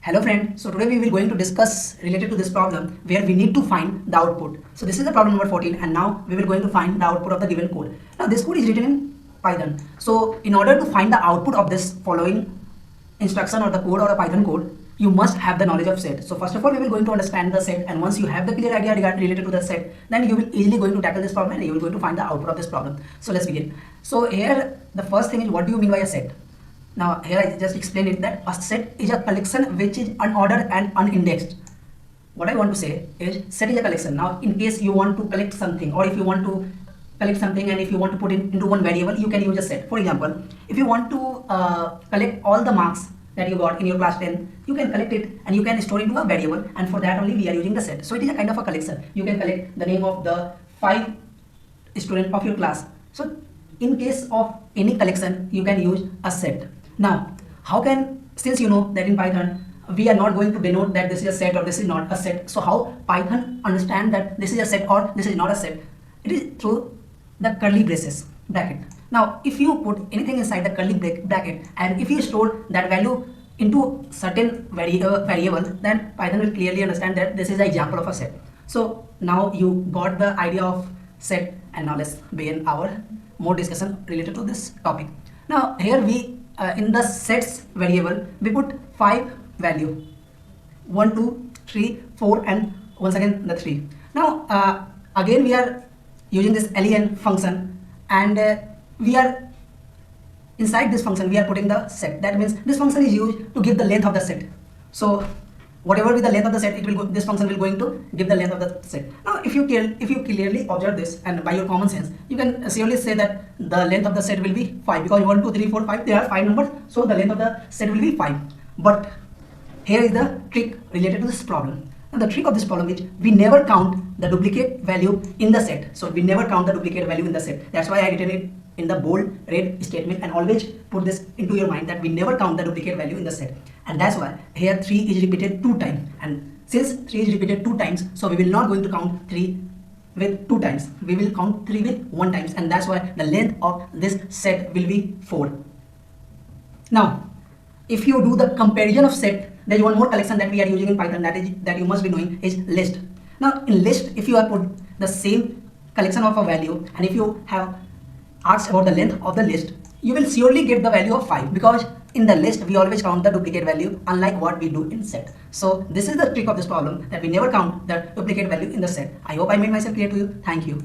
Hello friend, so today we will going to discuss related to this problem where we need to find the output. So this is the problem number 14 and now we will going to find the output of the given code. Now this code is written in Python. So in order to find the output of this following instruction or the code or a Python code, you must have the knowledge of set. So first of all we will going to understand the set, and once you have the clear idea related to the set, then you will easily going to tackle this problem and you will going to find the output of this problem. So let's begin. So here the first thing is, what do you mean by a set? Now here I just explained it that a set is a collection which is unordered and unindexed. What I want to say is set is a collection. Now in case you want to collect something, or if you want to collect something and if you want to put it into one variable, you can use a set. For example, if you want to collect all the marks that you got in your class 10, you can collect it and you can store it into a variable, and for that only we are using the set. So it is a kind of a collection. You can collect the name of the 5 students of your class. So in case of any collection, you can use a set. Now, since you know that in Python, we are not going to denote that this is a set or this is not a set. So how Python understand that this is a set or this is not a set? It is through the curly braces bracket. Now, if you put anything inside the curly bracket and if you store that value into certain variable, then Python will clearly understand that this is an example of a set. So now you got the idea of set, and now let's begin our more discussion related to this topic. Now here we in the sets variable we put 5 value 1 2 3 4 and once again the 3. Now again we are using this len function, and we are inside this function we are putting the set. That means this function is used to give the length of the set. So whatever be the length of the set, it will go, this function will going to give the length of the set. Now if you clearly observe this and by your common sense, you can surely say that the length of the set will be 5, because 1 2 3 4 5 there are 5 numbers, so the length of the set will be 5. But here is the trick related to this problem. Now the trick of this problem is we never count the duplicate value in the set. So we never count the duplicate value in the set. That's why I written it in the bold red statement, and always put this into your mind that we never count the duplicate value in the set. And that's why here 3 is repeated 2 times, and since 3 is repeated 2 times, so we will not going to count 3 with 2 times, we will count 3 with 1 times, and that's why the length of this set will be 4. Now if you do the comparison of set, there is one more collection that we are using in Python that you must be knowing is list. Now in list, if you have put the same collection of a value and if you have asked about the length of the list, you will surely get the value of 5, because in the list we always count the duplicate value, unlike what we do in set. So this is the trick of this problem, that we never count the duplicate value in the set. I hope I made myself clear to you. Thank you.